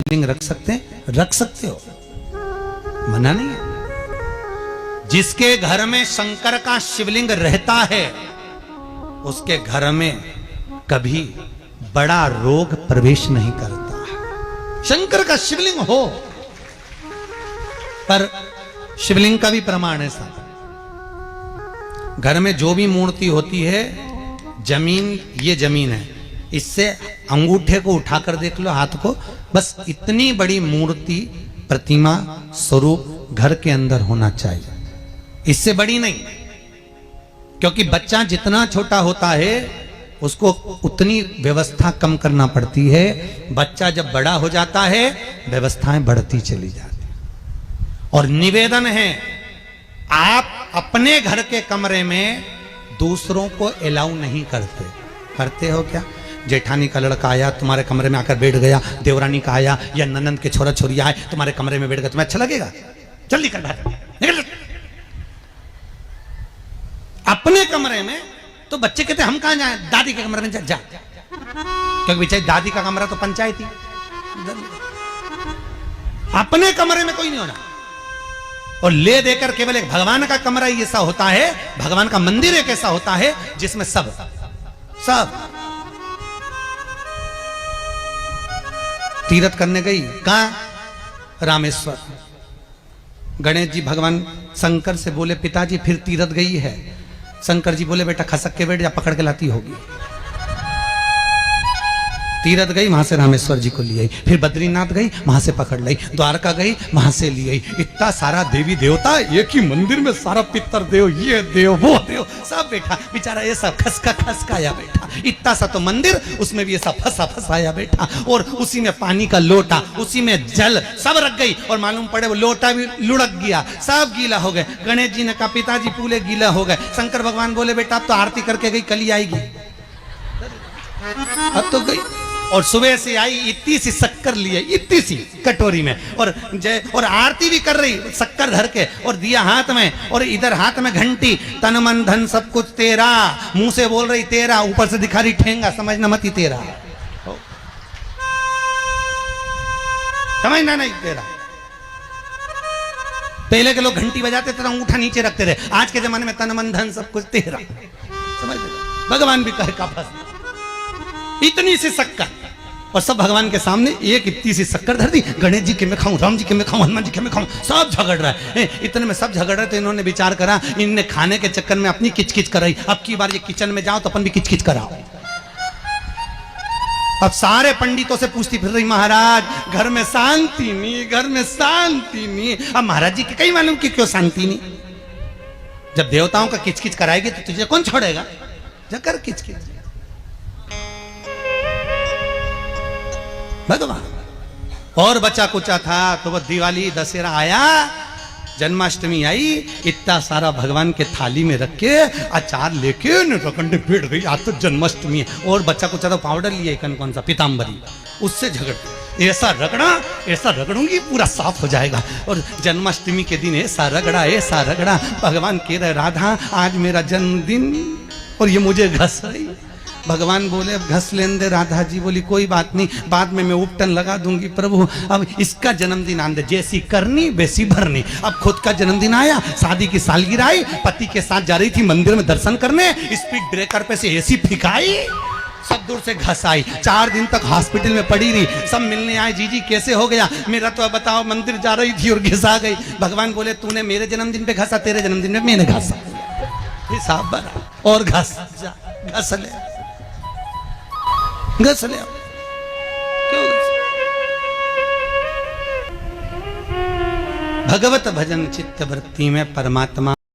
शिवलिंग रख सकते हैं, रख सकते हो, मना नहीं है। जिसके घर में शंकर का शिवलिंग रहता है उसके घर में कभी बड़ा रोग प्रवेश नहीं करता। शंकर का शिवलिंग हो, पर शिवलिंग का भी प्रमाण है साहब, घर में जो भी मूर्ति होती है, जमीन ये जमीन है, इससे अंगूठे को उठाकर देख लो, हाथ को, बस इतनी बड़ी मूर्ति, प्रतिमा, स्वरूप घर के अंदर होना चाहिए, इससे बड़ी नहीं। क्योंकि बच्चा जितना छोटा होता है उसको उतनी व्यवस्था कम करना पड़ती है। बच्चा जब बड़ा हो जाता है व्यवस्थाएं बढ़ती चली जाती। और निवेदन है, आप अपने घर के कमरे में दूसरों को अलाउ नहीं करते। करते हो क्या? जेठानी का लड़का आया तुम्हारे कमरे में आकर बैठ गया, देवरानी का आया या ननंद के छोरा छोरी आए तुम्हारे कमरे में बैठ गया, तुम्हें अच्छा लगेगा? जल्दी कर निकल। अपने कमरे में तो बच्चे कहते हम कहां जाएं, दादी के कमरे में जा, क्योंकि बेचारी दादी का कमरा तो पंचायती। अपने कमरे में कोई नहीं होना। और ले देकर केवल एक भगवान का कमरा ही ऐसा होता है, भगवान का मंदिर एक ऐसा होता है जिसमें सब तीर्थ करने गई, कहां? रामेश्वर। गणेश जी भगवान शंकर से बोले पिताजी फिर तीर्थ गई है। शंकर जी बोले बेटा खसक के बैठ जा, पकड़ के लाती होगी। तीरथ गई, वहां से रामेश्वर जी को ले आई, फिर बद्रीनाथ गई, वहां से पकड़ लाई, द्वारका गई, वहां से ले आई। इतना सारा देवी देवता एक ही मंदिर में, सारा पितर देव, ये देव वो देव सब बैठा, बेचारा ये सब खसकाया बैठा। इतना सा तो मंदिर, उसमें भी ऐसा फंसाया बैठा। और उसी में पानी का लोटा, उसी में जल सब रख गई, और मालूम पड़े वो लोटा भी लुढ़क गया, सब गीला हो गए। गणेश जी ने कहा पिताजी पूरे गीला हो गए। शंकर भगवान बोले बेटा अब तो आरती करके गई, कल ही आएगी। अब तो गई, और सुबह से आई, इतनी सी शक्कर लिए, इतनी सी कटोरी में, और आरती भी कर रही शक्कर धर के, और दिया हाथ में, और इधर हाथ में घंटी, तन मन धन सब कुछ तेरा, मुंह से बोल रही तेरा, ऊपर से दिखा रही ठेंगा, समझना मत ही तेरा, समझना नहीं तेरा। पहले के लोग घंटी बजाते थे, अंगूठा नीचे रखते थे। आज के जमाने में तन मन धन सब कुछ तेरा, समझ भगवान भी कहे का बस इतनी सी शक्कर, और सब भगवान के सामने एक इतनी सी शक्कर धर दी। गणेश जी के मैं खाऊं, राम जी के मैं खाऊं, हनुमान जी के मैं खाऊं, सब झगड़ रहा है। इतने में सब झगड़ रहे थे, इन्होंने विचार करा, इनने खाने के चक्कर में अपनी किचकिच कराई, अब की बार ये किचन में जाओ तो अपन भी किचकिच कराओ। अब सारे पंडितों से पूछती फिर रही, महाराज घर में शांति नहीं, घर में शांति नहीं। अब महाराज जी के कहीं मालूम कि क्यों शांति नहीं? जब देवताओं का किचकिच कराएगी तो तुझे कौन छोड़ेगा? जाकर किचकिच भगवान। और बचा कुचा था तो वो दिवाली दशहरा आया, जन्माष्टमी आई, इतना सारा भगवान के थाली में रख के अचार लेके रकंडे बैठ गई, आज तो जन्माष्टमी है। और बच्चा कुचा तो पाउडर लिया, कौन सा पीताम्बरी, उससे झगड़, ऐसा रगड़ूंगी पूरा साफ हो जाएगा। और जन्माष्टमी के दिन ऐसा रगड़ा, भगवान कह रहे राधा आज मेरा जन्मदिन और ये मुझे घस रही। भगवान बोले अब घस लेने दे। राधा जी बोली कोई बात नहीं, बाद में मैं उपटन लगा दूंगी प्रभु, अब इसका जन्मदिन आंदे, जैसी करनी वैसी भरनी। अब खुद का जन्मदिन आया, शादी की सालगिरह आई, पति के साथ जा रही थी मंदिर में दर्शन करने, स्पीड ब्रेकर पे से एसी फिकाई, सब दूर से घस आई। 4 दिन तक हॉस्पिटल में पड़ी रही, सब मिलने आए, जी कैसे हो गया? मेरा तो बताओ मंदिर जा रही थी और घिसा गई। भगवान बोले तूने मेरे जन्मदिन पे घसा, तेरे जन्मदिन में मैंने घसा, हिसाब बना, और घस ले क्यों? भगवत भजन चित्त वृत्ति में परमात्मा